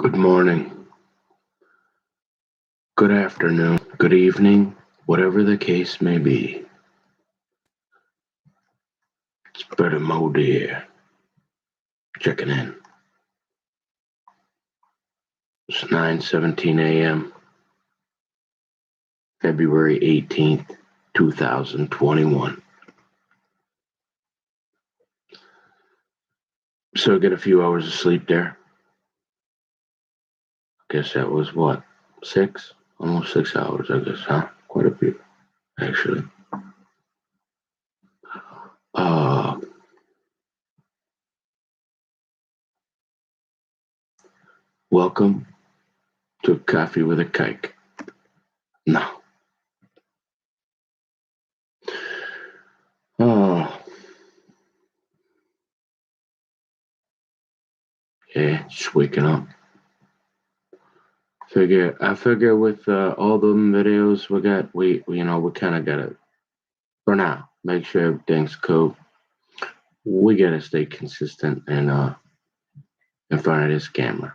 Good morning, good afternoon, good evening, whatever the case may be. It's Brother Mo here, checking in. It's 9:17 a.m., February 18th, 2021. So I get a few hours of sleep there. Guess that was what, 6? Almost 6 hours, I guess, huh? Quite a few, actually. Uh, Welcome to Coffee with a Kike. No. Oh, yeah, just waking up. I figure with all the videos we got, we kind of gotta, for now, make sure everything's cool. We gotta stay consistent and in front of this camera.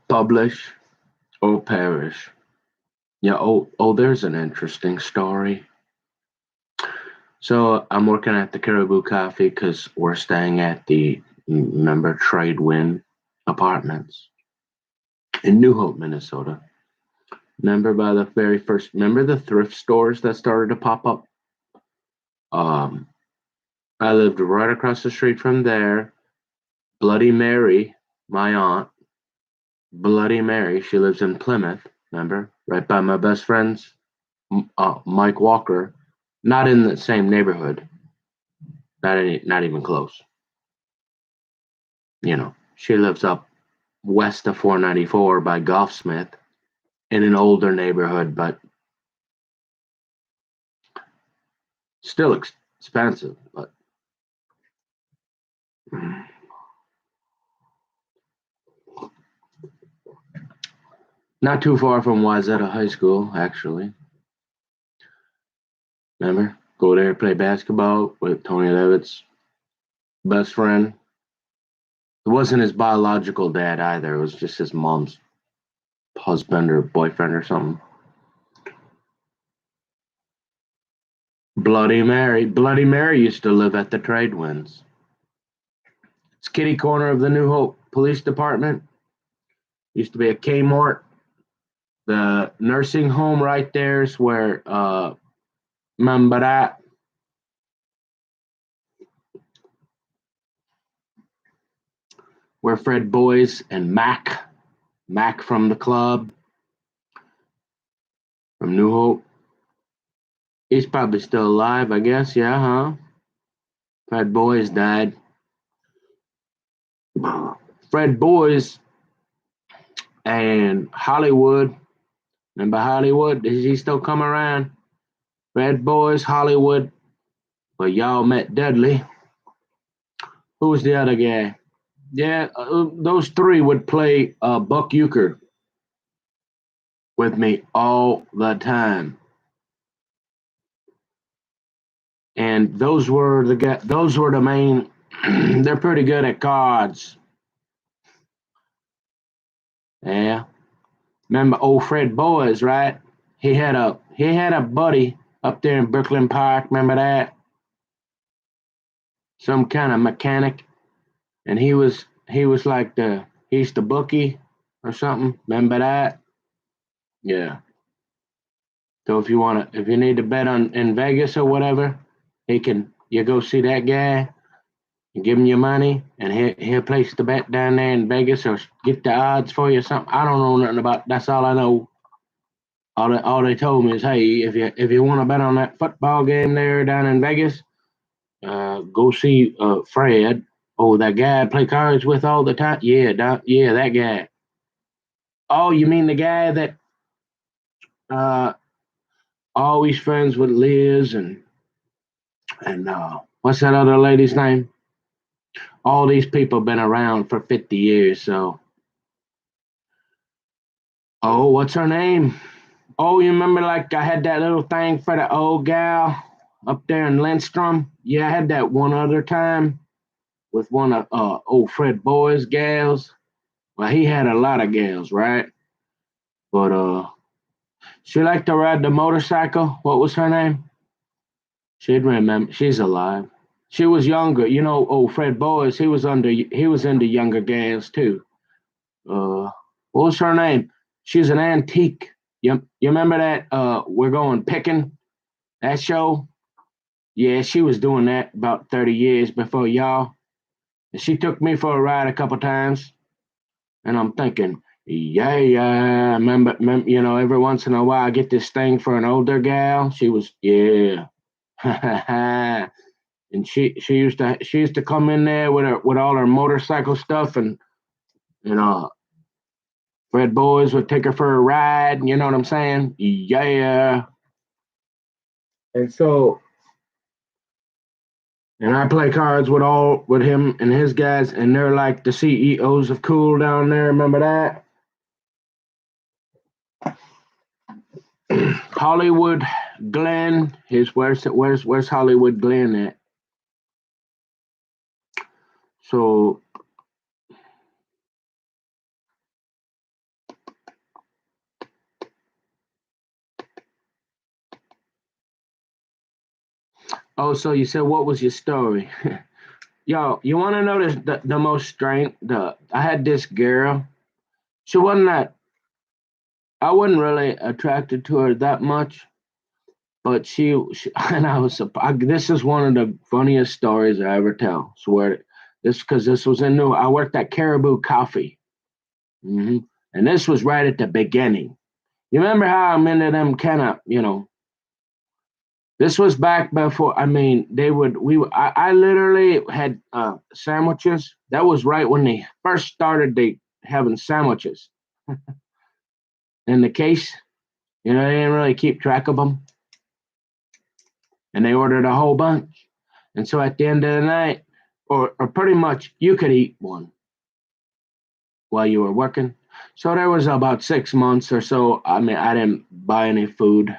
Publish or perish. Yeah. Oh, there's an interesting story. So I'm working at the Caribou Coffee because we're staying at the member Tradewin Apartments in New Hope, Minnesota. Remember the thrift stores that started to pop up? Um, I lived right across the street from there. Bloody Mary, my aunt, Bloody Mary, she lives in Plymouth, remember? Right by my best friend's, Mike Walker. Not in the same neighborhood, not even close. She lives up west of 494 by Golfsmith in an older neighborhood, but still expensive. But not too far from Wayzata High School, actually. Remember? Go there, play basketball with Tony Levitt's best friend. It wasn't his biological dad either. It was just his mom's husband or boyfriend or something. Bloody Mary used to live at the Tradewinds. It's kitty corner of the New Hope Police Department. Used to be a Kmart. The nursing home right there is where, remember that? Where Fred Boys and Mac from the club, from New Hope. He's probably still alive, I guess. Yeah, huh? Fred Boys died. Fred Boys and Hollywood. Remember Hollywood? Is he still come around? Fred Boys, Hollywood. But y'all met Dudley. Who was the other guy? Yeah, those three would play Buck Euchre with me all the time. And those were the main. They're pretty good at cards. Yeah. Remember old Fred Boys, right? He had a buddy up there in Brooklyn Park. Remember that? Some kind of mechanic, and he was like he's the bookie or something. Remember that? Yeah. So if you need to bet on in Vegas or whatever, you go see that guy and give him your money, and he'll place the bet down there in Vegas or get the odds for you or something. I don't know nothing about. That's all I know. All they told me is, hey, if you want to bet on that football game there down in Vegas, go see Fred. Oh, that guy I play cards with all the time. Yeah, yeah, that guy. Oh, you mean the guy that uh, always friends with Liz and what's that other lady's name? All these people been around for 50 years. So, oh, what's her name? Oh, you remember like I had that little thing for the old gal? up there in Lindstrom. Yeah, I had that one other time with one of old Fred Boy's gals. Well, he had a lot of gals, right? But she liked to ride the motorcycle. What was her name? She'd remember. She's alive. She was younger. You know, old Fred Boys. He was into younger gals too. What was her name? She's an antique. You remember that? We're going picking that show. Yeah, she was doing that about 30 years before y'all. And she took me for a ride a couple times, and I'm thinking, yeah, yeah. You know, every once in a while I get this thing for an older gal. She was, yeah. And she used to come in there with all her motorcycle stuff, and you know, Fred Boys would take her for a ride. You know what I'm saying? Yeah. And so, and I play cards with him and his guys, and they're like the CEOs of Cool down there. Remember that? Hollywood Glen. Where's Hollywood Glen at? So, oh, so you said what was your story? Yo, you want to know the most strange? I had this girl. She wasn't that. I wasn't really attracted to her that much, but she and I was. This is one of the funniest stories I ever tell. Swear this because this was in New. I worked at Caribou Coffee, hmm and this was right at the beginning. You remember how I'm into them kind of, you know, this was back before. I mean, they would. I literally had sandwiches. That was right when they first started. They having sandwiches in the case. You know, they didn't really keep track of them, and they ordered a whole bunch. And so at the end of the night, or pretty much, you could eat one while you were working. So there was about 6 months or so. I mean, I didn't buy any food.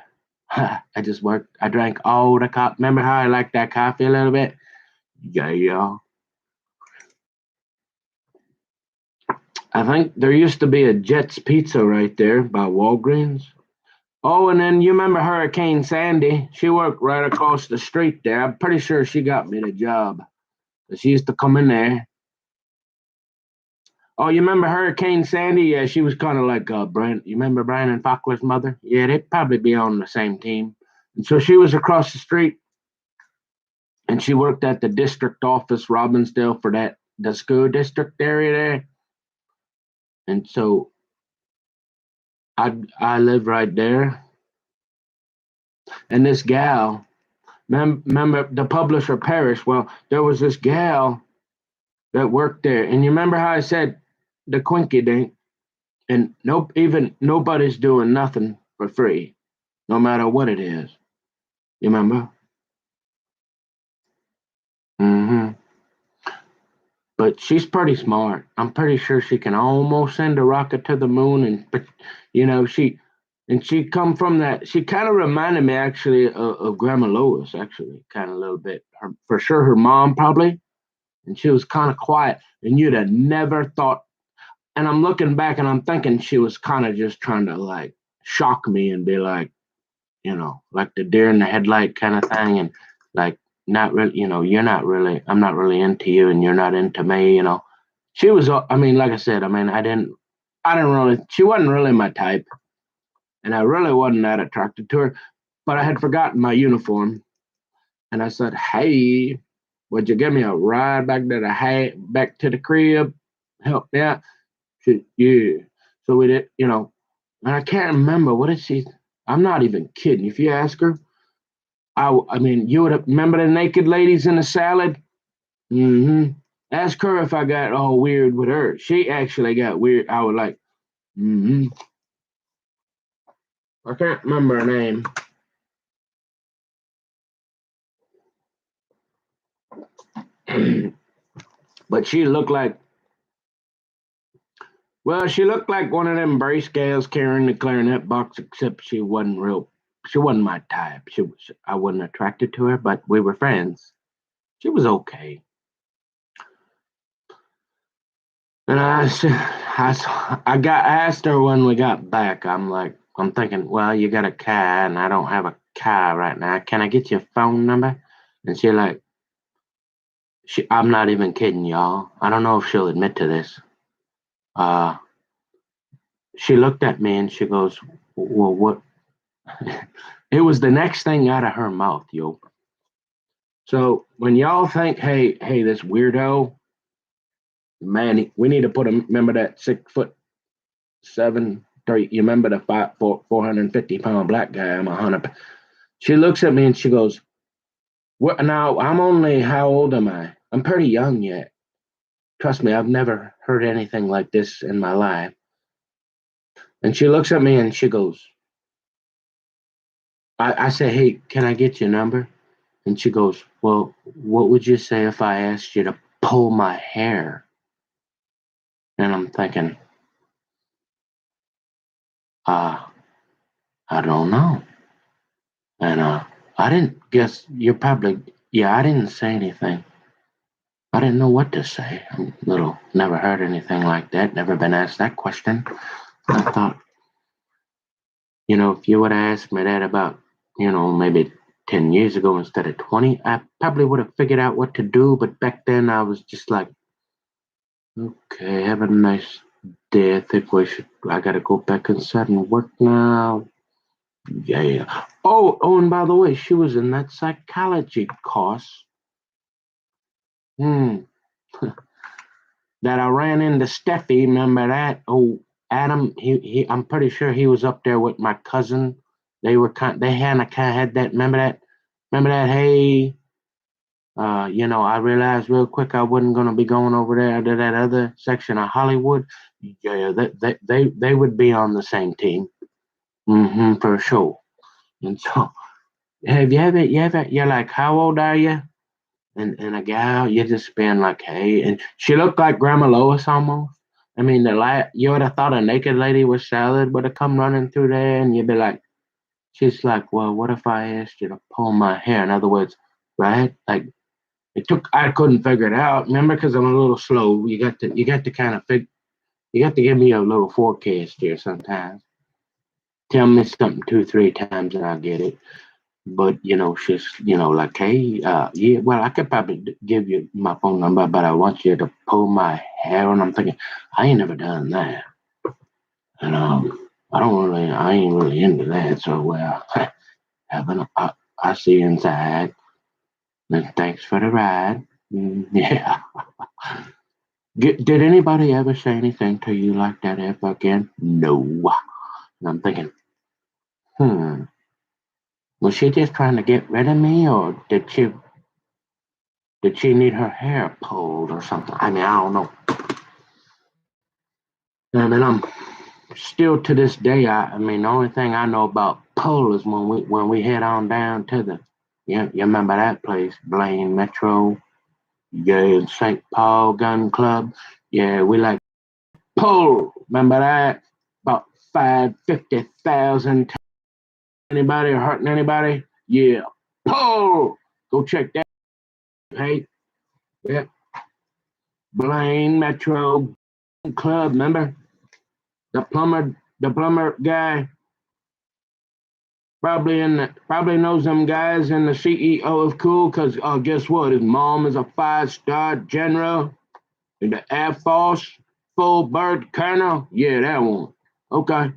I just worked. I drank all the coffee. Remember how I liked that coffee a little bit? Yeah, yeah. I think there used to be a Jet's Pizza right there by Walgreens. Oh, and then you remember Hurricane Sandy? She worked right across the street there. I'm pretty sure she got me the job. She used to come in there. Oh, you remember Hurricane Sandy? Yeah, she was kind of like Brian. You remember Brian and Fockler's mother? Yeah, they'd probably be on the same team. And so she was across the street, and she worked at the district office, Robbinsdale, for the school district area there. And so I lived right there. And this gal, remember the publisher Parrish? Well, there was this gal that worked there, and you remember how I said the quinky dink, and nope, even nobody's doing nothing for free, no matter what it is. You remember? Mm-hmm. But she's pretty smart. I'm pretty sure she can almost send a rocket to the moon, and but you know she come from that. She kind of reminded me actually of Grandma Lois, actually, kind of a little bit. For sure, her mom probably, and she was kind of quiet, and you'd have never thought. And I'm looking back, and I'm thinking she was kind of just trying to like shock me and be like, you know, like the deer in the headlight kind of thing, and like not really, you know, you're not really, I'm not really into you, and you're not into me, you know. She was, I mean, like I said, I mean, I didn't really, she wasn't really my type, and I really wasn't that attracted to her. But I had forgotten my uniform, and I said, "Hey, would you give me a ride back to the crib? Help me out?" Yeah. So we did, you know, and I can't remember what did she. I'm not even kidding. If you ask her, I mean, you would have remember the naked ladies in the salad. Mm-hmm. Ask her if I got all weird with her. She actually got weird. I was like, mm-hmm. I can't remember her name. But she looked like, well, she looked like one of them brace gals carrying the clarinet box, except she wasn't real. she wasn't my type. I wasn't attracted to her, but we were friends. She was okay. And I got asked her when we got back. I'm thinking, well, you got a car, and I don't have a car right now. Can I get your phone number? And I'm not even kidding, y'all. I don't know if she'll admit to this. Uh, she looked at me and she goes, well, what? It was the next thing out of her mouth, yo. So when y'all think, hey, this weirdo, man, we need to put him. Remember that 6'7", 3? You remember the 450-pound black guy? I'm 100. She looks at me and she goes, "What now? I'm only. How old am I? I'm pretty young yet. Trust me, I've never heard anything like this in my life." And she looks at me and she goes, I say, "Hey, can I get your number?" And she goes, "Well, what would you say if I asked you to pull my hair?" And I'm thinking, uh, I don't know. And I didn't guess you're probably, yeah, I didn't say anything. I didn't know what to say. I'm little, never heard anything like that, never been asked that question. I thought, if you would have asked me that about, maybe 10 years ago instead of 20, I probably would have figured out what to do. But back then I was just like, okay, have a nice day. I think I got to go back inside and work now. Yeah. Oh, and by the way, she was in that psychology course. Hmm. That I ran into Steffi. Remember that? Oh, Adam. He. I'm pretty sure he was up there with my cousin. They had had that. Remember that? Remember that? Hey, I realized real quick I wasn't gonna be going over there to that other section of Hollywood. Yeah, they would be on the same team. For sure. And so, have you're like, how old are you? And a gal, you just been like, hey, and she looked like Grandma Lois almost. I mean, you would have thought a naked lady with salad would have come running through there, and you'd be like, she's like, well, what if I asked you to pull my hair? In other words, right? Like I couldn't figure it out. Remember, because I'm a little slow. You got to kind of you got to give me a little forecast here sometimes. Tell me something 2, 3 times, and I'll get it. But she's like, hey, yeah, well, I could probably give you my phone number, but I want you to pull my hair. And I'm thinking, I ain't never done that. And I ain't really into that. So, well, having I see you inside. And thanks for the ride. Yeah. Did anybody ever say anything to you like that ever again? No. And I'm thinking, was she just trying to get rid of me, or did she need her hair pulled or something? I mean, I don't know. I mean, I'm still to this day. I mean, the only thing I know about pull is when we head on down to you remember that place, Blaine Metro, yeah, in St. Paul Gun Club. Yeah, we like pull. Remember that? About 550,000. Anybody or hurting anybody? Yeah, pull. Go check that. Hey, yeah, Blaine Metro Club. Remember the plumber guy? Probably knows them guys and the CEO of Cool, because guess what? His mom is a 5-star general in the Air Force, full bird colonel. Yeah, that one. Okay.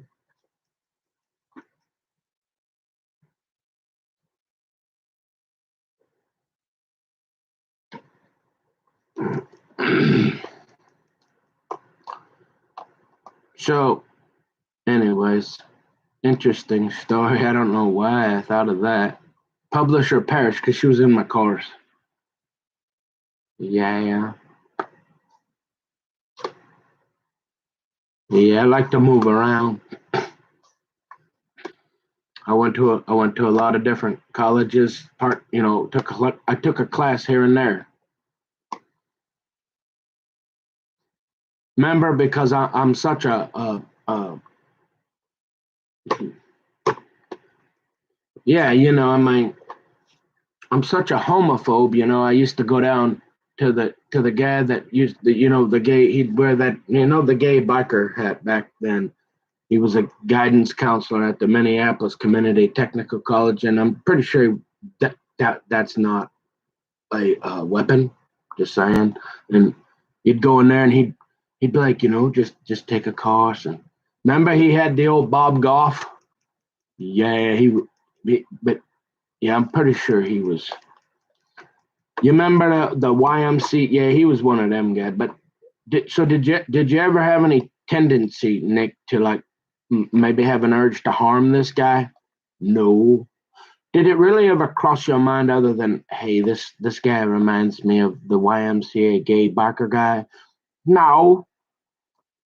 So, anyways, interesting story. I don't know why I thought of that. Publisher perished because she was in my course. Yeah, yeah. I like to move around. I went to a lot of different colleges. I took a class here and there. Remember, because I'm such a Yeah, I mean, I'm such a homophobe. I used to go down to the guy that used the gay. He'd wear that the gay biker hat back then. He was a guidance counselor at the Minneapolis Community Technical College, and I'm pretty sure that's not a weapon. Just saying. And he'd go in there and he'd be like, just take a course. And remember, he had the old Bob Goff. Yeah, but yeah, I'm pretty sure he was. You remember the YMC? Yeah, he was one of them guys. But did you ever have any tendency, Nick, to like maybe have an urge to harm this guy? No. Did it really ever cross your mind other than, hey, this guy reminds me of the YMCA gay biker guy? No.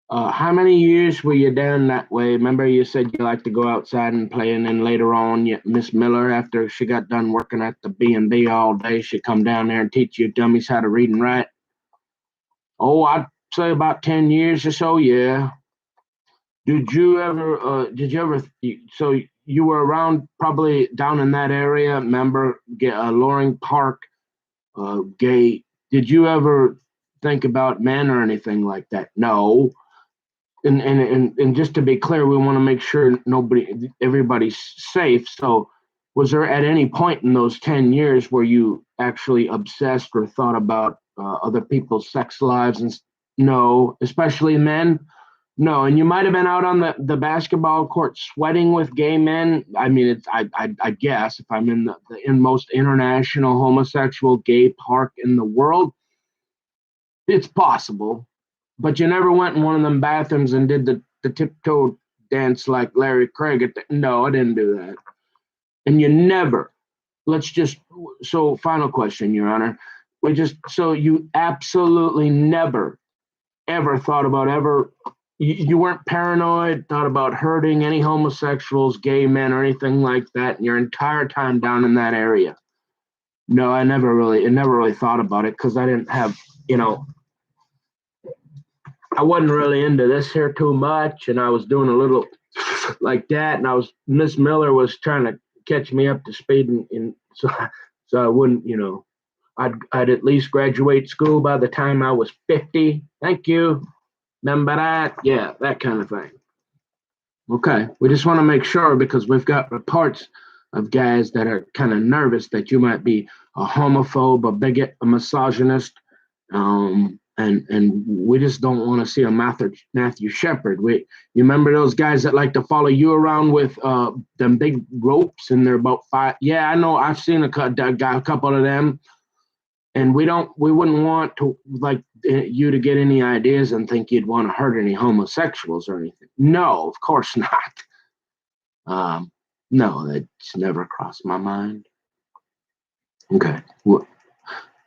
How many years were you down that way? Remember you said you like to go outside and play, and then later on, Miss Miller, after she got done working at the B&B all day, she'd come down there and teach you dummies how to read and write. Oh, I'd say about 10 years or so, yeah. Did you ever, so you were around probably down in that area, remember, Loring Park, gay. Did you ever think about men or anything like that? No. And just to be clear, we want to make sure everybody's safe. So, was there at any point in those 10 years where you actually obsessed or thought about other people's sex lives? And no, especially men. No, and you might have been out on the basketball court sweating with gay men. I mean, I guess if I'm in the most international homosexual gay park in the world, it's possible. But you never went in one of them bathrooms and did the tiptoe dance like Larry Craig. No, I didn't do that. And you never. Let's just. So, final question, Your Honor. So you absolutely never ever thought about ever. You weren't paranoid, thought about hurting any homosexuals, gay men, or anything like that in your entire time down in that area. No, I never really thought about it because I didn't have, you know, I wasn't really into this here too much, and I was doing a little like that, and Miss Miller was trying to catch me up to speed, and so I wouldn't, I'd at least graduate school by the time I was 50. Thank you. Remember that? Yeah, that kind of thing. Okay, we just want to make sure because we've got reports of guys that are kind of nervous that you might be a homophobe, a bigot, a misogynist, and we just don't want to see a Matthew Shepard. You remember those guys that like to follow you around with them big ropes and they're about five? Yeah, I know. I've seen a couple of them, and we wouldn't want to like you to get any ideas and think you'd want to hurt any homosexuals or anything. No, of course not. No, that's never crossed my mind. Okay. Well,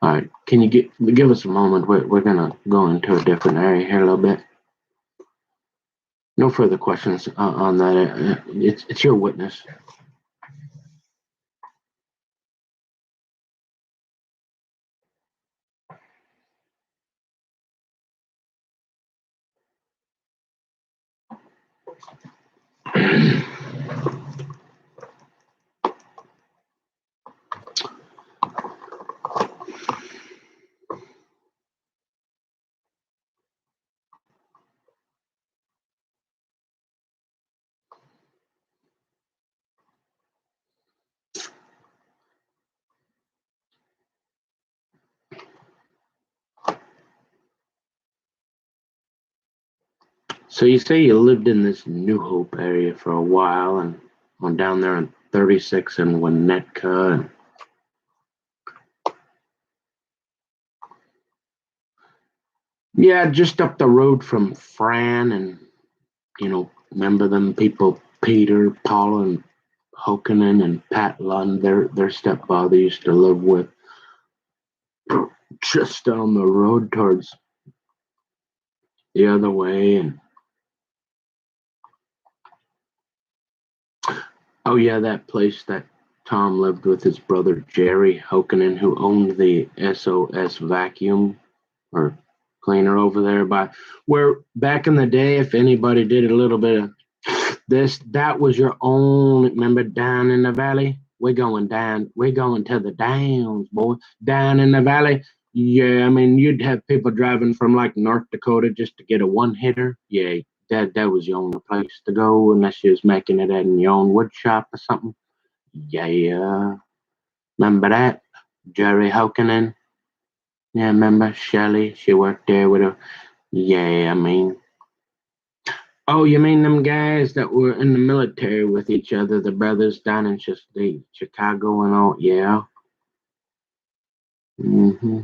all right. Can you give us a moment? We're gonna go into a different area here a little bit. No further questions on that. It's your witness. So you say you lived in this New Hope area for a while, and on down there on 36 and Winnetka, and yeah, just up the road from Fran, and remember them people, Peter, Paula, and Hokanen and Pat Lund, their stepfather used to live with just down the road towards the other way. And oh yeah, that place that Tom lived with his brother Jerry Hokanen, who owned the SOS vacuum or cleaner over there by where back in the day, if anybody did a little bit of That was your own. Remember down in the valley? We're going down. We're going to the downs, boy. Down in the valley. Yeah, I mean, you'd have people driving from like North Dakota just to get a one hitter. Yeah, that was your only place to go unless you was making it in your own wood shop or something. Yeah, remember that? Jerry Hokinen. Yeah, remember Shelley? She worked there with her. Yeah, I mean, oh, you mean them guys that were in the military with each other, the brothers down in just the Chicago and all? Yeah. Mm-hmm.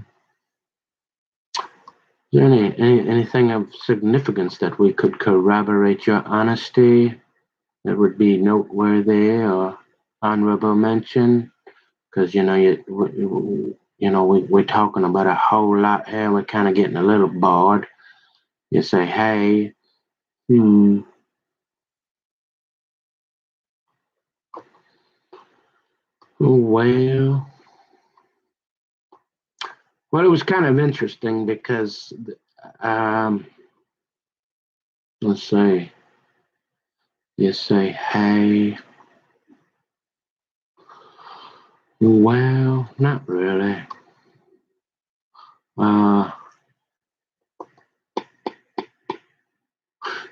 Is there anything of significance that we could corroborate your honesty that would be noteworthy or honorable mention? Because we're talking about a whole lot here. We're kind of getting a little bored. You say, hey, hmm, well. Well, it was kind of interesting because, um, let's say, you say, hey, well, not really. Uh,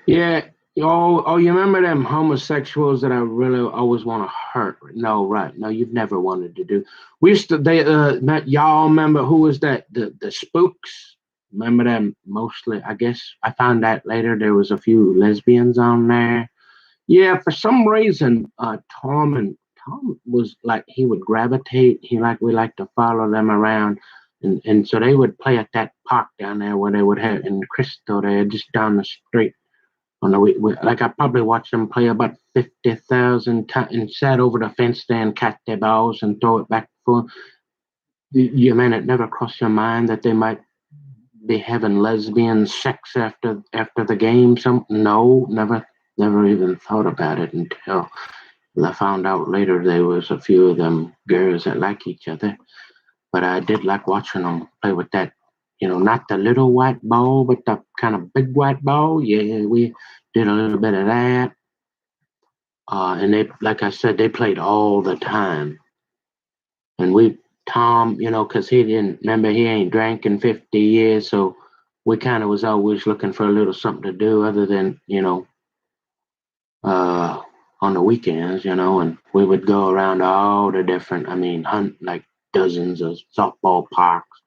yeah, you remember them homosexuals that I really always want to hurt? No, right. No, you've never wanted to do. We used to, y'all remember who was that? The Spooks? Remember them mostly? I guess I found out later there was a few lesbians on there. Yeah, for some reason, Tom was like he would gravitate. We like to follow them around, and so they would play at that park down there where they would have in Crystal there, just down the street. On the like I probably watched them play about 50,000 times and sat over the fence there and catch their balls and throw it back for. You mean it never crossed your mind that they might be having lesbian sex after the game? Some no, never even thought about it until I found out later there was a few of them girls that like each other. But I did like watching them play with that, not the little white ball, but the kind of big white ball. Yeah, we did a little bit of that. And they, like I said, they played all the time. And Tom, because he didn't remember he ain't drank in 50 years, so we kind of was always looking for a little something to do other than, uh, on the weekends, and we would go around all the different, I mean, hunt like dozens of softball parks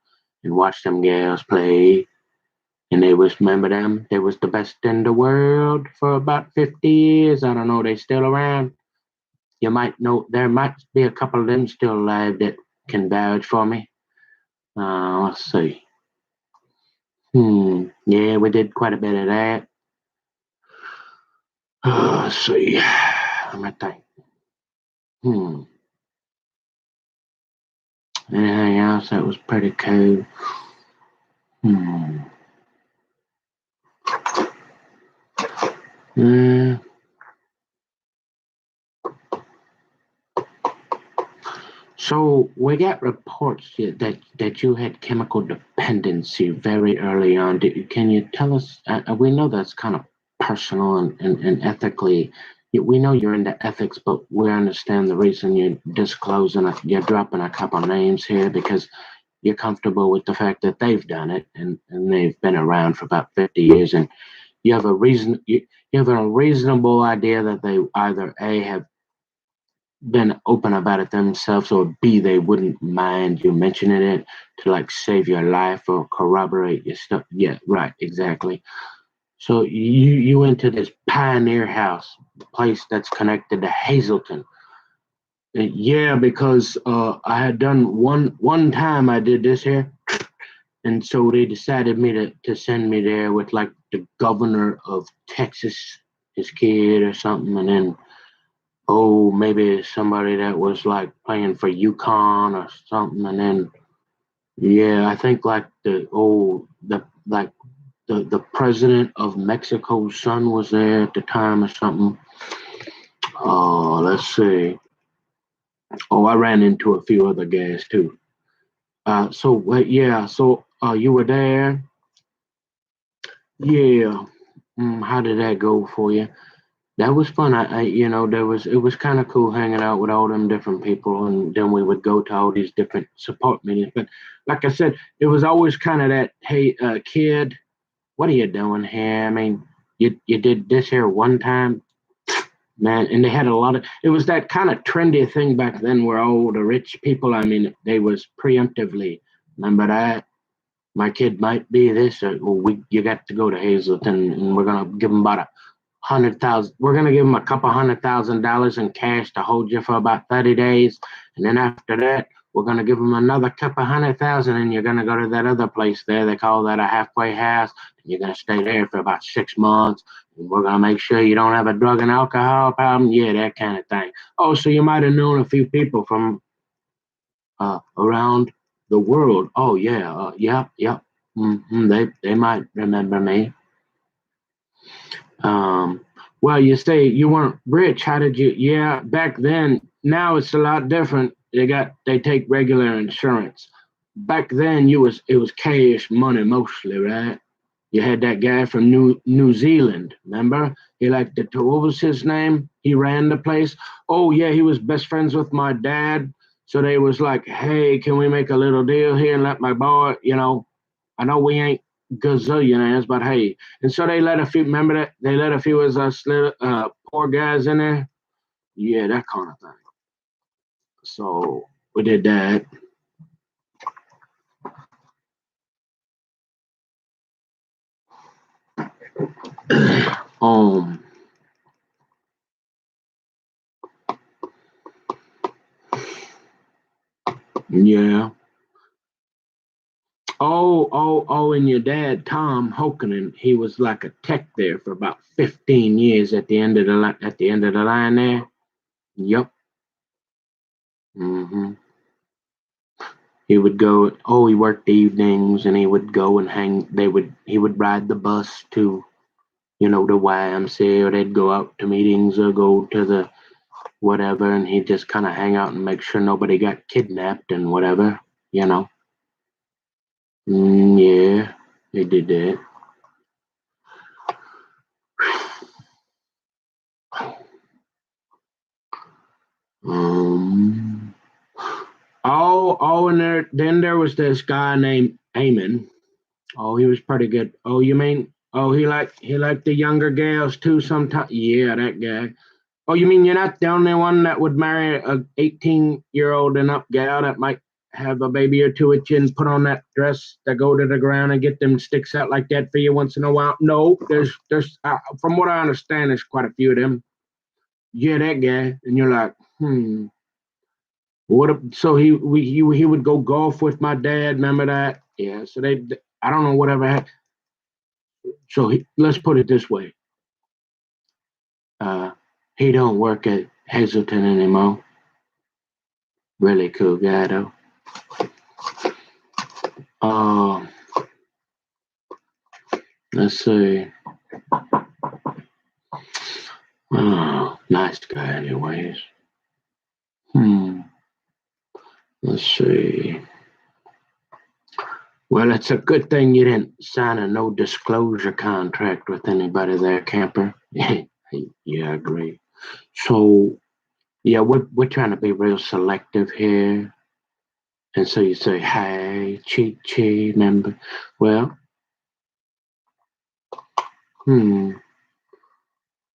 and watch them girls play. And they was, remember them? They was the best in the world for about 50 years. I don't know, they still around. You might know, there might be a couple of them still alive that can vouch for me. Let's see. Yeah, we did quite a bit of that. Let's see. Let me think. Hmm. Anything else that was pretty cool? Hmm. Uh, so we got reports that you had chemical dependency very early on. Can you tell us? We know that's kind of personal and ethically. We know you're into ethics, but we understand the reason you're disclosing it. You're dropping a couple names here because you're comfortable with the fact that they've done it and they've been around for about 50 years, and you have a reasonable idea that they either A have been open about it themselves, or B, they wouldn't mind you mentioning it to like save your life or corroborate your stuff. Yeah, right, exactly. So you went to this Pioneer House, place that's connected to Hazleton. Yeah, because I had done one time I did this here, and so they decided me to send me there with like the governor of Texas, his kid or something, and then maybe somebody that was like playing for UConn or something, and then yeah, I think like the president of Mexico's son was there at the time or something. Oh, let's see. Oh, I ran into a few other guys too. So you were there. Yeah. How did that go for you? That was fun. It was kind of cool hanging out with all them different people, and then we would go to all these different support meetings. But like I said, it was always kind of that, hey, kid, what are you doing here? I mean, you did this here one time, man, and they had a lot of. It was that kind of trendy thing back then, where all the rich people. I mean, they was preemptively. Remember that? My kid might be this, or well, you got to go to Hazleton, and we're gonna give him about 100,000. We're gonna give him a couple $100,000 in cash to hold you for about 30 days, and then after that, we're gonna give him another couple 100,000, and you're gonna go to that other place there. They call that a halfway house. And you're gonna stay there for about 6 months. And we're gonna make sure you don't have a drug and alcohol problem. Yeah, that kind of thing. Oh, so you might have known a few people from around the world. Oh yeah, yeah. They might remember me. Um, well, you say you weren't rich. How did you? Yeah, back then. Now it's a lot different. They take regular insurance. Back then, it was cash money mostly, right? You had that guy from New Zealand. Remember? He liked the what was his name? He ran the place. Oh yeah, he was best friends with my dad. So they was like, hey, can we make a little deal here and let my boy, I know we ain't gazillionaires, but hey. And so they let a few, remember that? They let a few of us little, poor guys in there. Yeah, that kind of thing. So we did that. um, yeah. And your dad, Tom Hokanen, he was like a tech there for about 15 years at the end of the line there. Yep. hmm He would go. Oh, he worked evenings, and he would go and hang. He would ride the bus to the YMCA, or they'd go out to meetings or go to the whatever, and he'd just kind of hang out and make sure nobody got kidnapped and whatever, you know. Yeah, they did that. Um, and then there was this guy named Eamon. Oh, he was pretty good. Oh, you mean? Oh, he liked the younger gals too. Sometimes, yeah, that guy. Oh, you mean you're not the only one that would marry a 18-year-old and up gal that might have a baby or two with you and put on that dress that go to the ground and get them sticks out like that for you once in a while? No, there's from what I understand, there's quite a few of them. Yeah, that guy, and you're like, what? So he would go golf with my dad. Remember that? Yeah. So I don't know whatever. So let's put it this way. Uh, he don't work at Hazleton anymore. Really cool guy though. Uh, let's see. Oh, nice guy, anyways. Hmm. Let's see. Well, it's a good thing you didn't sign a no disclosure contract with anybody there, camper. Yeah, I agree. So, yeah, we're trying to be real selective here. And so you say, hey, cheat, cheat, member. Well, hmm,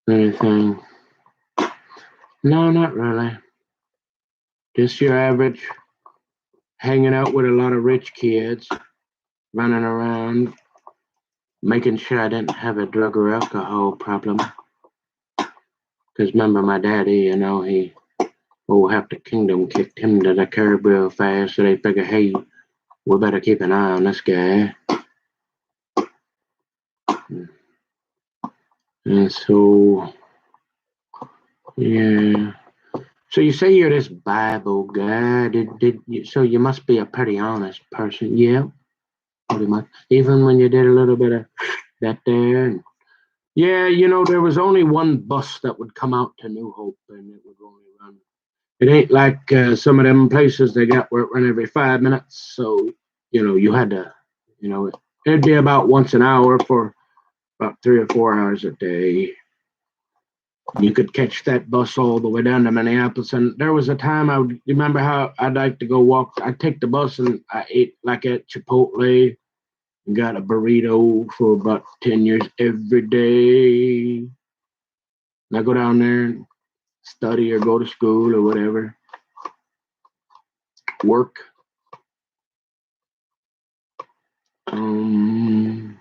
anything? No, not really. Just your average hanging out with a lot of rich kids, running around, making sure I didn't have a drug or alcohol problem. Because remember, my daddy, half the kingdom kicked him to the curb real fast, so they figure, hey, we better keep an eye on this guy. And so, yeah. So you say you're this Bible guy. So you must be a pretty honest person. Yeah, pretty much. Even when you did a little bit of that there. Yeah, there was only one bus that would come out to New Hope, and it would only run. It ain't like some of them places they got where it run every 5 minutes. So you had to, it'd be about once an hour for about 3 or 4 hours a day. You could catch that bus all the way down to Minneapolis. And there was a time I would remember how I'd like to go walk. I'd take the bus and I ate like at Chipotle and got a burrito for about 10 years every day. And I go down there and study or go to school or whatever, work. Um,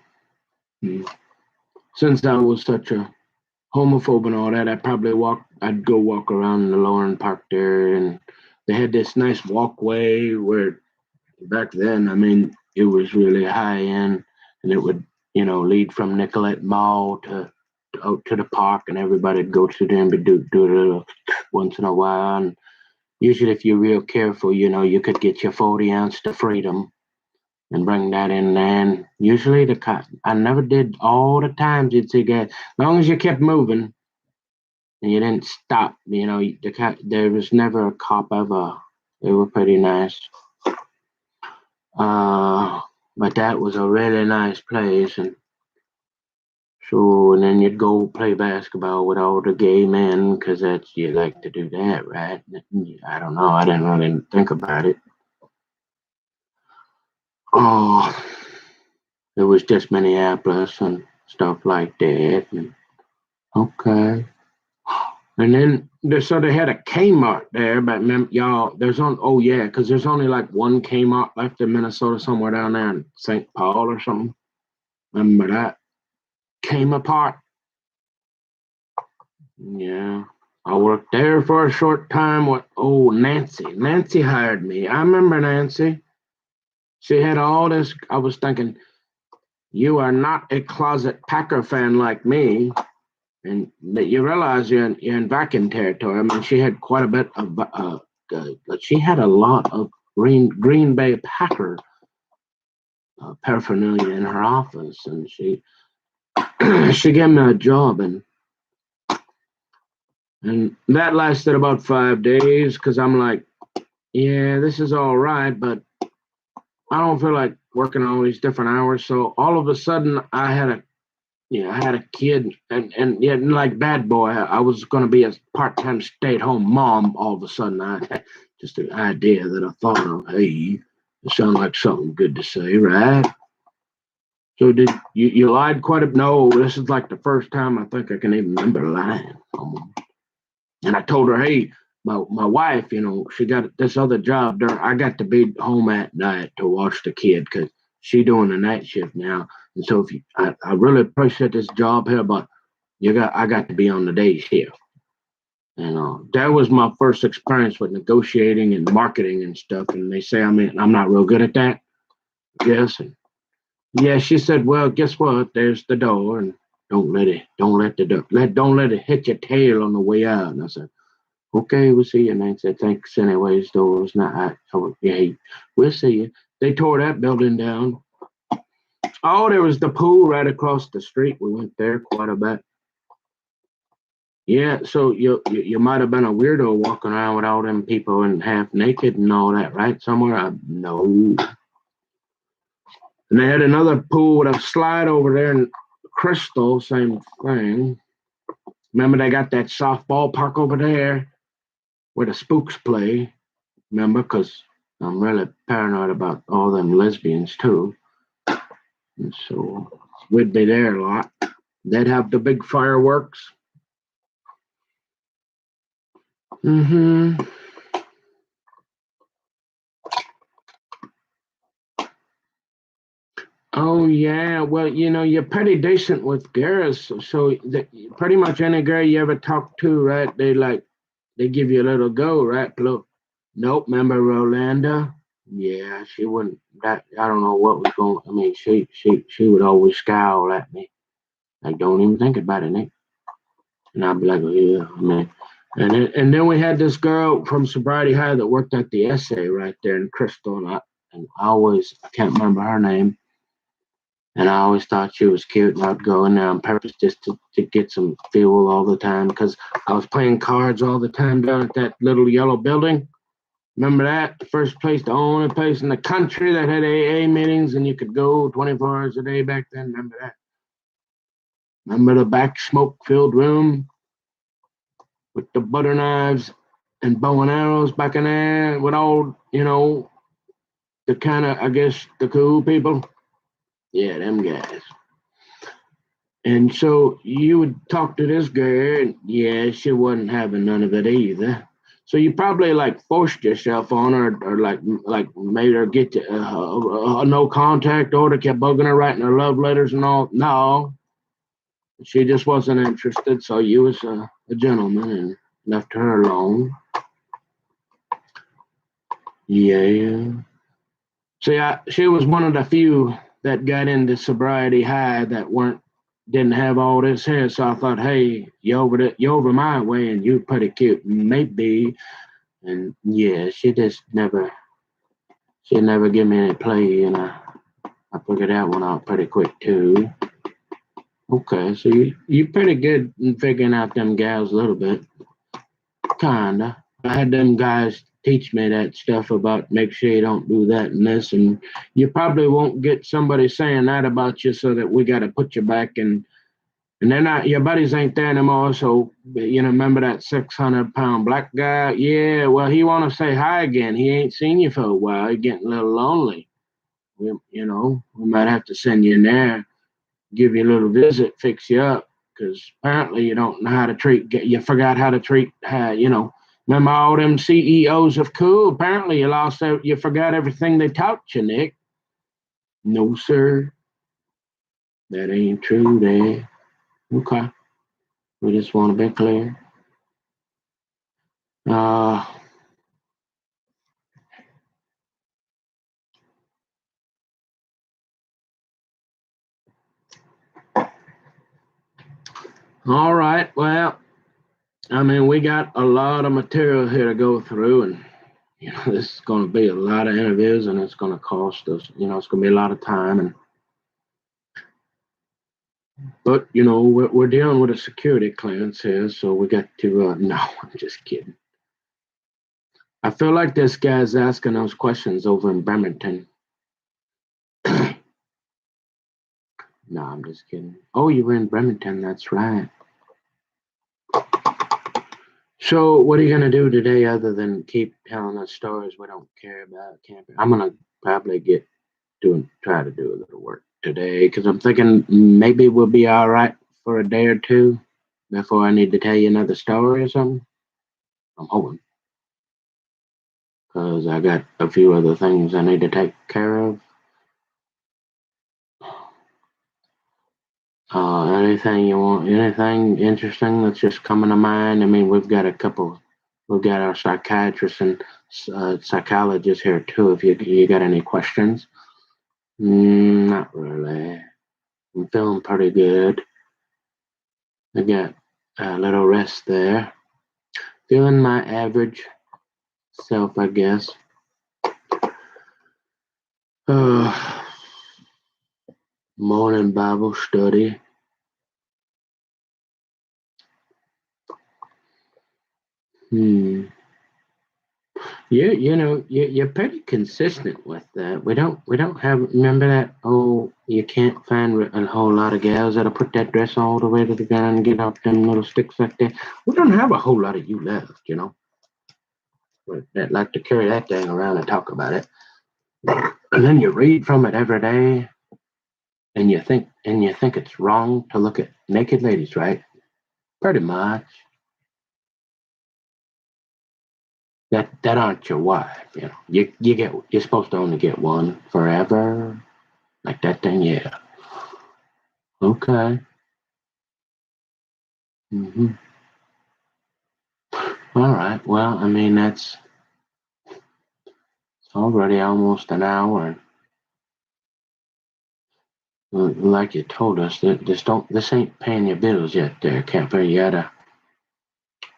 since I was such a homophobe and all that, I'd go walk around the Lauren Park there, and they had this nice walkway where back then, I mean, it was really high end, and it would, lead from Nicollet Mall to out to the park, and everybody'd go through there and do it a little once in a while. And usually, if you're real careful, you could get your 40 ounce to Freedom and bring that in there. And usually, I never did all the times you'd see guys, as long as you kept moving and you didn't stop. There was never a cop ever. They were pretty nice. But that was a really nice place, and then you'd go play basketball with all the gay men, because you like to do that, right? I don't know. I didn't really think about it. Oh, it was just Minneapolis and stuff like that. And, okay. And then so they had a Kmart there, but y'all, because there's only like one Kmart left in Minnesota, somewhere down there in St. Paul or something. Remember that? Came apart. Yeah. I worked there for a short time with Nancy. Nancy hired me. I remember Nancy. She had all this. I was thinking, you are not a closet Packer fan like me, and that you realize you're in vacuum territory. I mean, she had quite a bit of, but she had a lot of Green Bay Packer paraphernalia in her office, and she she gave me a job, and that lasted about 5 days, because I'm like, yeah, this is all right, but I don't feel like working all these different hours. So all of a sudden, I had a kid, and yeah, like Bad Boy, I was going to be a part-time stay-at-home mom. All of a sudden, I had just an idea that I thought of. Hey, it sounds like something good to say, right? So did you lied quite a bit? No, this is like the first time I think I can even remember lying. And I told her, hey, my wife, she got this other job. I got to be home at night to watch the kid, because she doing the night shift now. And so I really appreciate this job here, but I got to be on the day shift. And that was my first experience with negotiating and marketing and stuff. And they say, I'm not real good at that. Yes. And yeah, she said, well, guess what? There's the door, and don't let it hit your tail on the way out. And I said, okay, we'll see you. And they said, thanks anyways, though. It's not, yeah, we'll see you. They tore that building down. Oh, there was the pool right across the street. We went there quite a bit. Yeah, so you might have been a weirdo walking around with all them people and half naked and all that, right? Somewhere? No. And they had another pool with a slide over there in Crystal, same thing. Remember, they got that softball park over there where the spooks play. Remember, because I'm really paranoid about all them lesbians too. And so we'd be there a lot. They'd have the big fireworks. Mm-hmm. Oh yeah, well, you're pretty decent with girls, so pretty much any girl you ever talk to, right? They give you a little go, right? Look, nope. Remember Rolanda? Yeah, she wouldn't. That I don't know what was going. I mean, she would always scowl at me, like, don't even think about it, Nick. And I'd be like, oh, yeah, I mean. And then we had this girl from Sobriety High that worked at the essay right there in Crystal, and I can't remember her name. And I always thought she was cute, and I'd go in there on purpose just to get some fuel all the time, because I was playing cards all the time down at that little yellow building. Remember that? The only place in the country that had AA meetings, and you could go 24 hours a day back then. Remember that? Remember the back smoke-filled room? with the butter knives and bow and arrows back in there with all, the kind of, I guess, the cool people. Yeah, them guys. And so you would talk to this girl, and yeah, she wasn't having none of it either. So you probably like forced yourself on her, or like made her get a no contact order, kept bugging her, writing her love letters and all. No, she just wasn't interested. So you was a gentleman and left her alone. Yeah. See, she was one of the few that got into sobriety high that didn't have all this here. So I thought, hey, you over my way, and you're pretty cute, maybe. And yeah, she never give me any play, and I figured that one out pretty quick too. Okay, so you pretty good in figuring out them gals a little bit, kinda. I had them guys teach me that stuff about make sure you don't do that and this, and you probably won't get somebody saying that about you, so that we got to put you back and they're not, your buddies ain't there anymore. So remember that 600-pound black guy? Yeah, well, he want to say hi again. He ain't seen you for a while. He getting a little lonely. We might have to send you in there, give you a little visit, fix you up, because apparently you don't know how to treat. You forgot how to treat. Remember all them CEOs of cool? Apparently you forgot everything they taught you, Nick. No, sir, that ain't true. There. Okay, we just want to be clear. Uh, all right. Well, I mean, we got a lot of material here to go through, and this is going to be a lot of interviews, and it's going to cost us. It's going to be a lot of time, but we're dealing with a security clearance here, so we got to. No, I'm just kidding. I feel like this guy's asking those questions over in Bremerton. No, I'm just kidding. Oh, you were in Bremerton. That's right. So, what are you gonna do today other than keep telling us stories we don't care about camping? I'm gonna probably try to do a little work today because I'm thinking maybe we'll be all right for a day or two before I need to tell you another story or something. I'm hoping because I got a few other things I need to take care of. Anything you want? Anything interesting that's just coming to mind? I mean, we've got our psychiatrist and psychologist here too. If you got any questions, not really. I'm feeling pretty good. I got a little rest there. Feeling my average self, I guess. Morning Bible study. You're pretty consistent with that. We don't have. Remember that? Oh, you can't find a whole lot of gals that'll put that dress all the way to the ground and get off them little sticks like that. We don't have a whole lot of you left. That like to carry that thing around and talk about it, and then you read from it every day, and you think it's wrong to look at naked ladies, right? Pretty much. That aren't your wife. You're supposed to only get one forever, like that thing. Yeah. Okay. Hmm. All right. Well, I mean that's already almost an hour. Like you told us, that this ain't paying your bills yet. There, camper. You gotta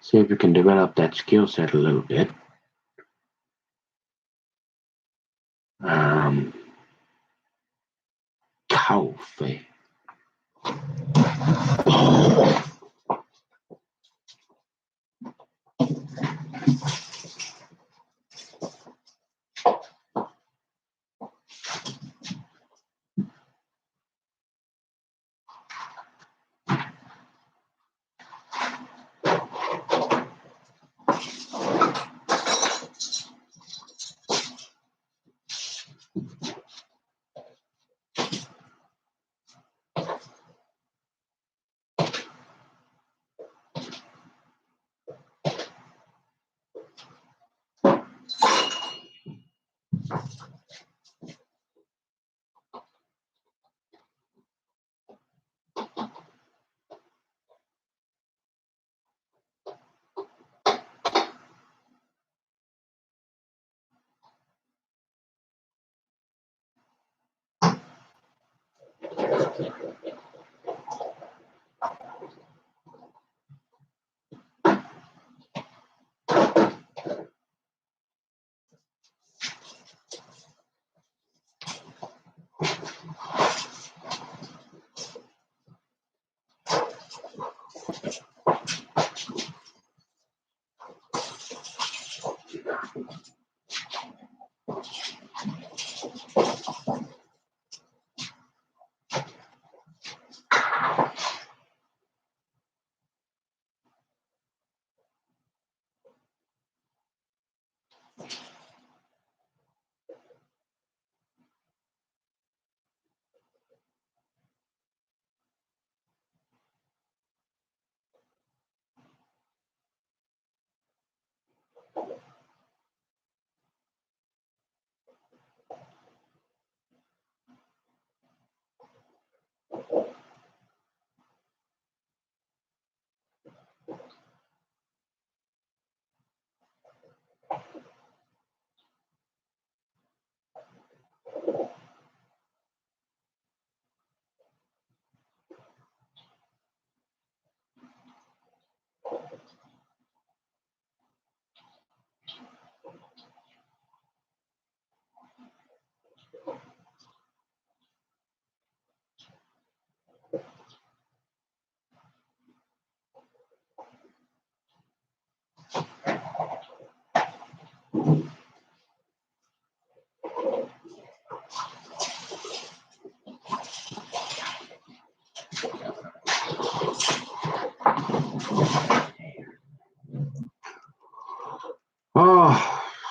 see if you can develop that skill set a little bit. Um, Coffee.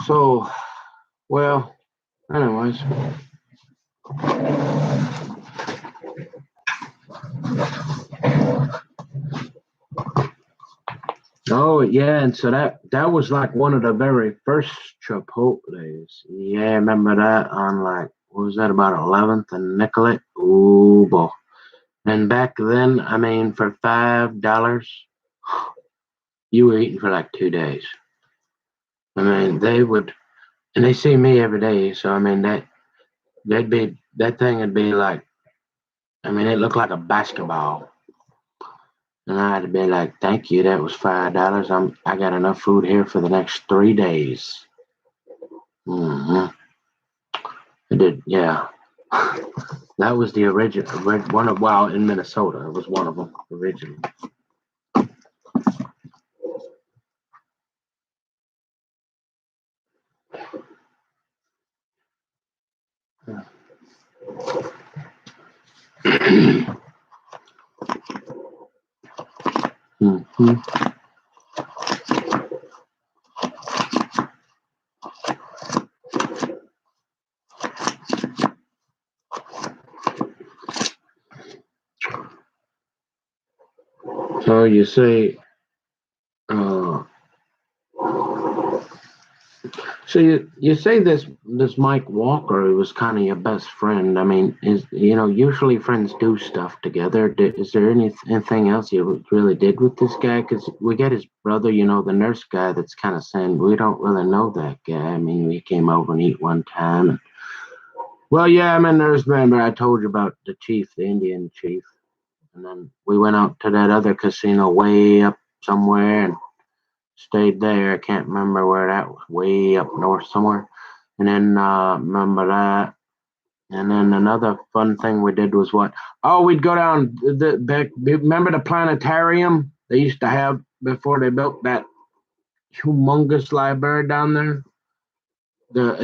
So, well, anyways. Oh yeah, and so that was like one of the very first Chipotle's. Yeah, remember that on like what was that about 11th and Nicollet? Ooh boy. And back then, I mean, for $5, you were eating for like 2 days. I mean, they would, and they see me every day, so I mean that thing would be like, I mean, it looked like a basketball. And I'd be like, "Thank you, that was $5. I got enough food here for the next 3 days." Hmm. I did, yeah. That was the original one of well in Minnesota. It was one of them originally. Hmm. So you say, uh, so you say this Mike Walker was kind of your best friend. I mean, is usually friends do stuff together. Is there anything else you really did with this guy? Because we got his brother, the nurse guy. That's kind of saying we don't really know that guy. I mean, we came over and eat one time. Well, yeah, I'm a nurse. Remember, I told you about the chief, the Indian chief. And then we went out to that other casino way up somewhere and stayed there. I can't remember where that was, way up north somewhere. And then remember that. And then another fun thing we did was what? Oh, we'd go down the back. Remember the planetarium they used to have before they built that humongous library down there? There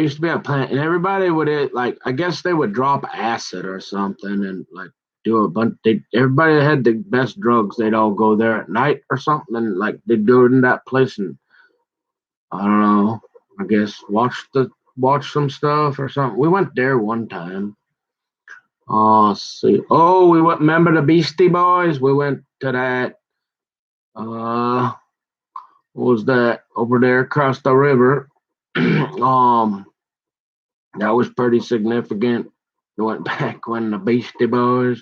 used to be a plant, and everybody would like I guess they would drop acid or something, and like do a bunch. Everybody that had the best drugs. They'd all go there at night or something, and like they'd do it in that place, and I don't know. I guess watch some stuff or something. We went there one time. Oh, see. Oh, we went. Remember the Beastie Boys? We went to that. Uh, what was that over there across the river? um, that was pretty significant. It went back when the Beastie Boys.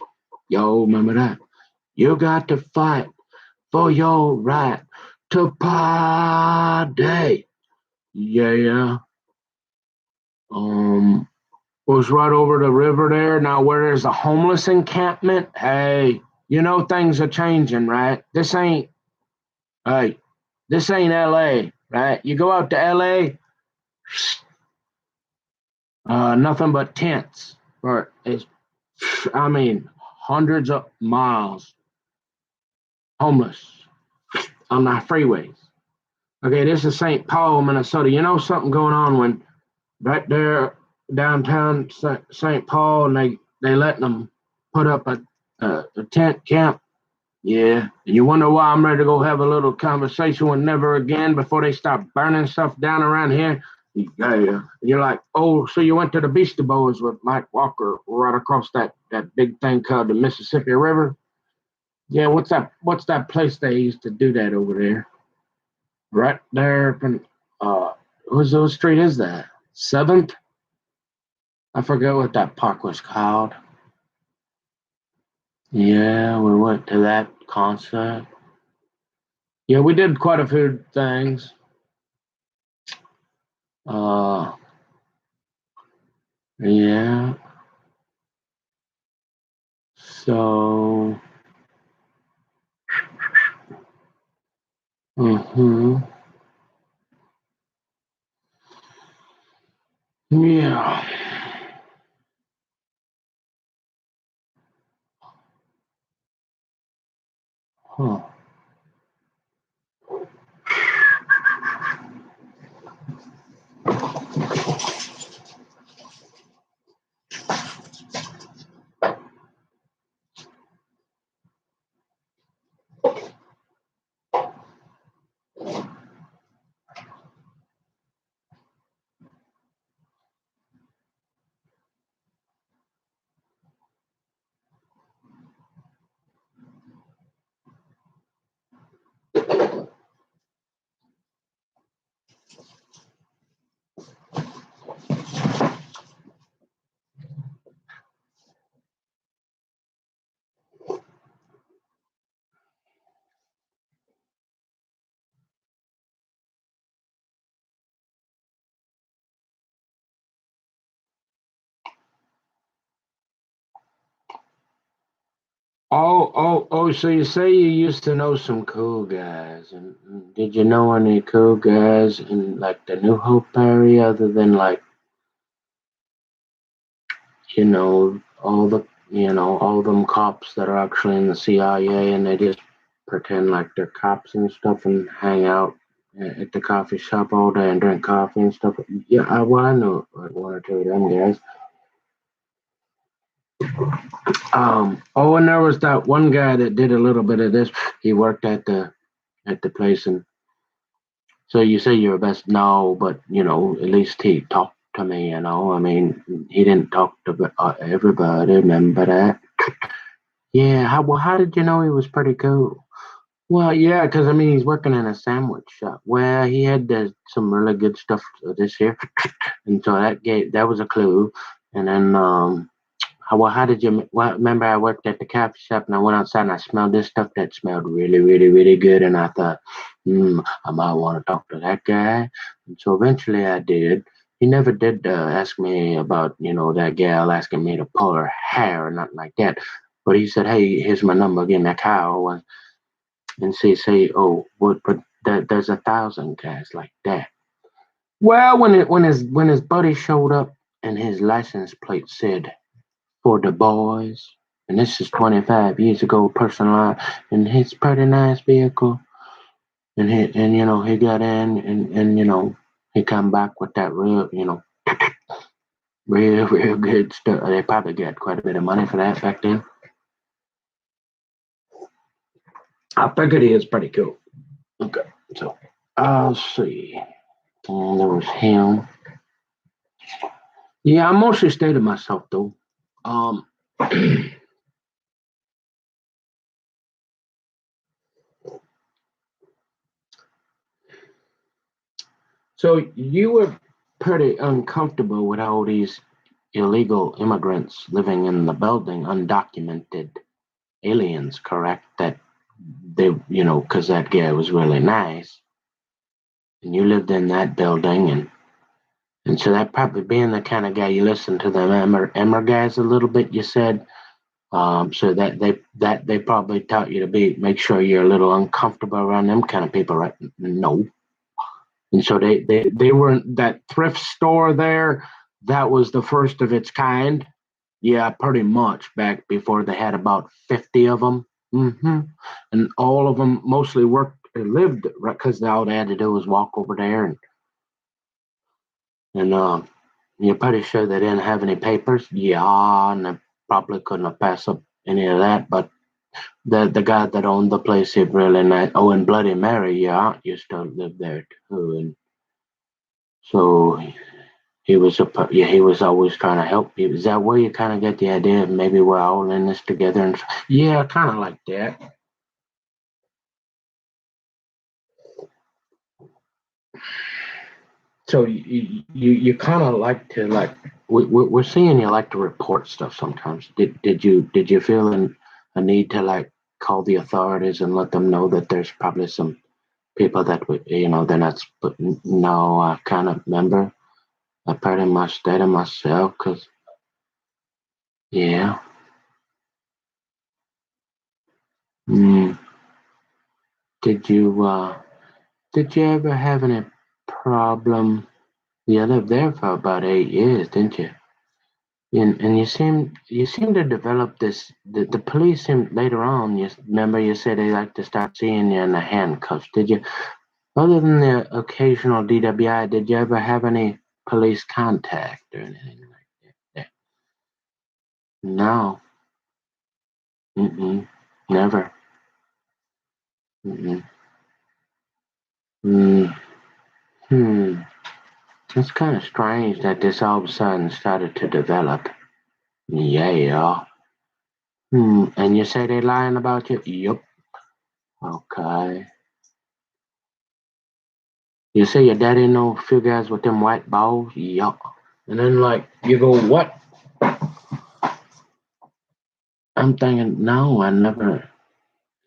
Yo, remember that? You got to fight for your right to party. Yeah. Um, was right over the river there. Now, where there's a homeless encampment. Hey, things are changing, right? Hey, this ain't L.A., right? You go out to L.A., nothing but tents. Or it's, I mean, hundreds of miles homeless on the freeways. Okay, this is St. Paul, Minnesota. You know something going on when right there downtown St. Paul, and they letting them put up a tent camp. Yeah, and you wonder why I'm ready to go have a little conversation with Never Again before they start burning stuff down around here. Yeah, you're like, oh, so you went to the Beastie Boys with Mike Walker right across that big thing called the Mississippi River? Yeah, what's that place they used to do that over there? Right there, what street is that? Seventh? I forget what that park was called. Yeah, we went to that concert. Yeah, we did quite a few things. Uh, yeah. So, mm-hmm. Yeah. Huh. So you say you used to know some cool guys, and did you know any cool guys in like the New Hope area, other than like all them cops that are actually in the CIA and they just pretend like they're cops and stuff and hang out at the coffee shop all day and drink coffee and stuff. Yeah, I know like one or two of them guys. And there was that one guy that did a little bit of this. He worked at the place, and so you say you're best no, but at least he talked to me. I mean, he didn't talk to everybody. Remember that? Yeah. How did you know he was pretty cool? Well, yeah, because I mean, he's working in a sandwich shop. Well, he had some really good stuff this year, and so that was a clue. And then, how did you? Well, remember, I worked at the coffee shop, and I went outside and I smelled this stuff that smelled really, really, really good, and I thought, I might want to talk to that guy. And so eventually, I did. He never did ask me about, that gal asking me to pull her hair or nothing like that. But he said, "Hey, here's my number. Give me a call." And say, oh, but there's 1,000 guys like that. Well, when his buddy showed up and his license plate said for the boys, and this is 25 years ago, personalized, and his pretty nice vehicle, and he got in and he come back with that real good stuff. They probably got quite a bit of money for that back then. I figured he is pretty cool. Okay, so I'll see. And there was him. Yeah, I mostly stay to myself though. Um, so you were pretty uncomfortable with all these illegal immigrants living in the building, undocumented aliens, correct? That because that guy was really nice, and you lived in that building, and so that probably being the kind of guy you listen to them Emmer guys a little bit. You said. So that they probably taught you to make sure you're a little uncomfortable around them kind of people, right? No. And so they weren't that thrift store there. That was the first of its kind. Yeah, pretty much back before they had about 50 of them. And all of them mostly worked or lived right because all they had to do was walk over there and you're pretty sure they didn't have any papers. Yeah, and they probably couldn't have passed up any of that. But the guy that owned the place, he really nice. Oh, and Bloody Mary, your aunt used to live there too, and so he was always trying to help you. Is that where you kind of get the idea of maybe we're all in this together? And yeah, kind of like that. So you kind of like to like we're seeing you like to report stuff sometimes. Did you feel a need to like call the authorities and let them know that there's probably some people that they're not no, I kind of remember I pretty much did it myself because yeah. mm, did you ever have any problem? You lived there for about 8 years, didn't you? And you seem to develop this. The police seem later on. You remember you said they like to start seeing you in the handcuffs. Did you, other than the occasional DWI, did you ever have any police contact or anything like that? No. Mm-mm. Never. Mm-mm. Mm. Hmm. It's kind of strange that this all of a sudden started to develop. Yeah. And you say they lying about you? Yup. Okay. You say your daddy know a few guys with them white balls? Yup. And then like you go, what? I'm thinking, no, I never.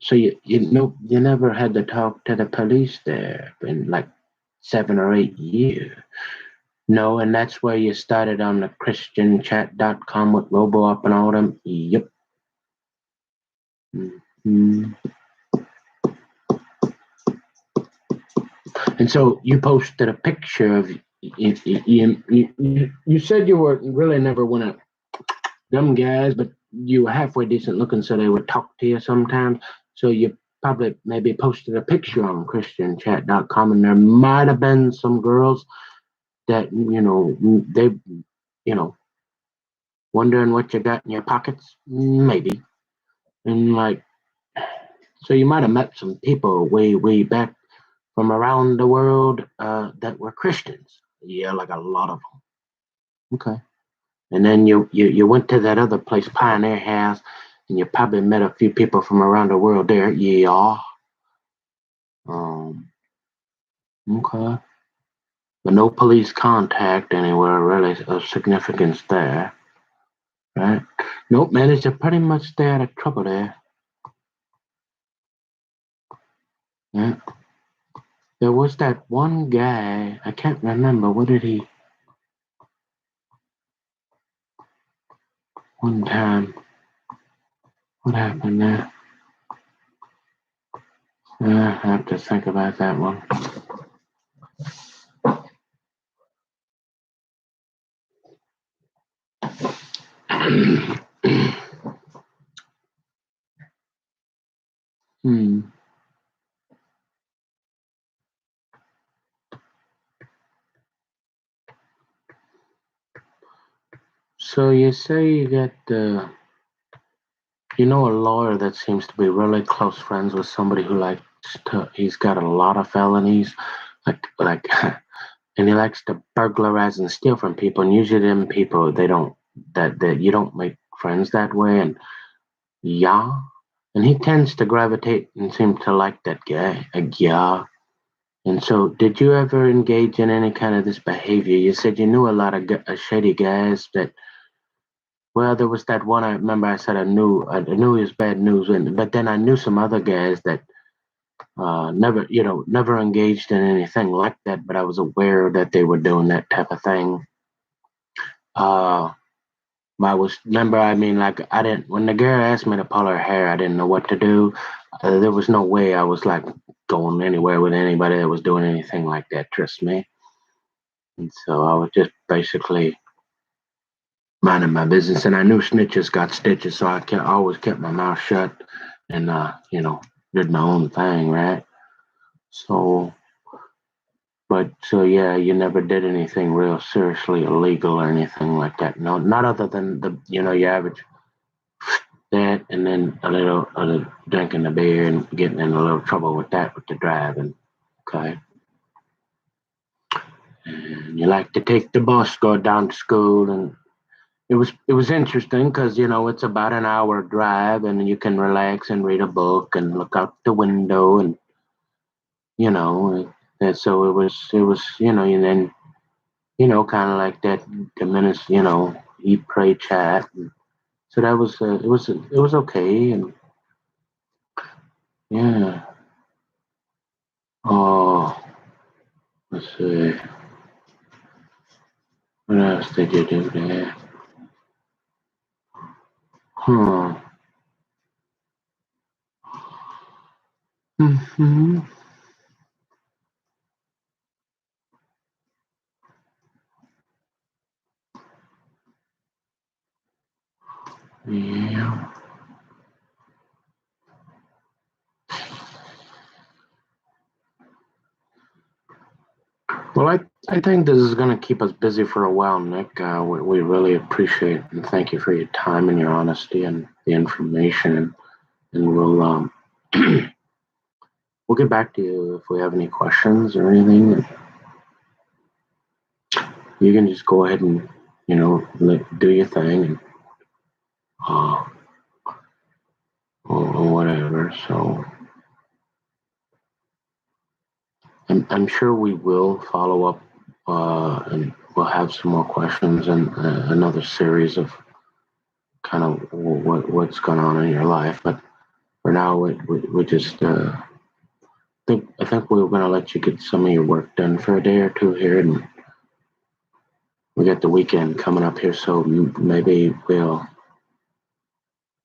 So you never had to talk to the police there in like 7 or 8 years. No, and that's where you started on the ChristianChat.com with RoboUp and all them. Yep. Mhm. And so you posted a picture of you said you were really never one of them guys, but you were halfway decent looking, so they would talk to you sometimes. So you probably maybe posted a picture on ChristianChat.com, and there might have been some girls that they wondering what you got in your pockets, maybe, and like so you might have met some people way back from around the world that were Christians. Yeah, like a lot of them. Okay. And then you went to that other place, Pioneer House, and you probably met a few people from around the world there. Yeah. Um, okay. But no police contact anywhere really of significance there. Right? Nope, managed to pretty much stay out of trouble there. Yeah. There was that one guy, I can't remember, what did he, one time, what happened there? I have to think about that one. Hmm. So you say you got a lawyer that seems to be really close friends with somebody who likes he's got a lot of felonies, like, and he likes to burglarize and steal from people. And usually, them people they don't that you don't make friends that way. And yeah, and he tends to gravitate and seem to like that guy. Yeah. And so, did you ever engage in any kind of this behavior? You said you knew a lot of shady guys that. Well, there was that one I remember. I said I knew he was bad news, but then I knew some other guys that never engaged in anything like that. But I was aware that they were doing that type of thing. Uh, I was remember. I mean, like I didn't when the girl asked me to pull her hair, I didn't know what to do. There was no way I was like going anywhere with anybody that was doing anything like that. Trust me. And so I was just basically minding my business, and I knew snitches got stitches, so always kept my mouth shut and did my own thing, right? So, but so yeah, you never did anything real seriously illegal or anything like that. No, not other than the your average that, and then a little drinking the beer and getting in a little trouble with that with the driving. Okay, and you like to take the bus, go down to school, and it was interesting because it's about an hour drive and you can relax and read a book and look out the window and you know and so it was and then kind of like that diminished eat pray chat and so that was it was okay and yeah. Oh, let's see, what else did you do there? Huh. Hmm. Yeah. Well, I think this is going to keep us busy for a while, Nick. We really appreciate and thank you for your time and your honesty and the information. And we'll get back to you if we have any questions or anything. And you can just go ahead and do your thing and uh, or whatever. So I'm sure we will follow up and we'll have some more questions and another series of kind of what's going on in your life. But for now, we just I think we were going to let you get some of your work done for a day or two here, and we got the weekend coming up here, so maybe we'll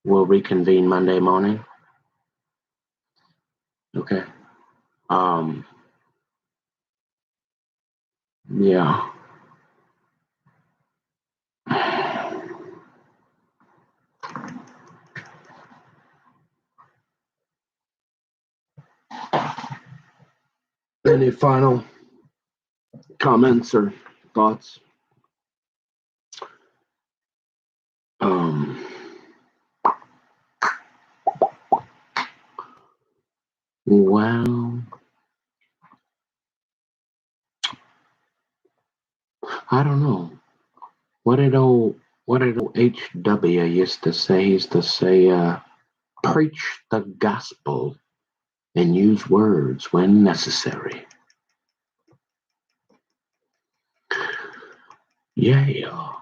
reconvene Monday morning. Okay. Yeah. Any final comments or thoughts? Um, well, I don't know. What did old HW used to say? He used to say, preach the gospel and use words when necessary. Yeah.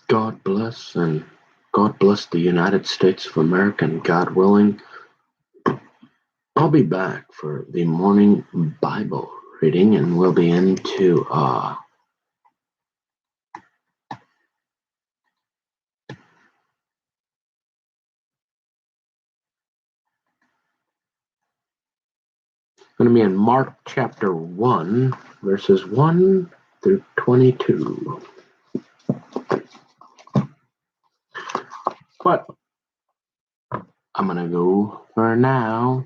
God bless, and God bless the United States of America, and God willing, I'll be back for the morning Bible reading, and we'll be into going to be in Mark chapter 1, verses 1 through 22. But I'm going to go for now.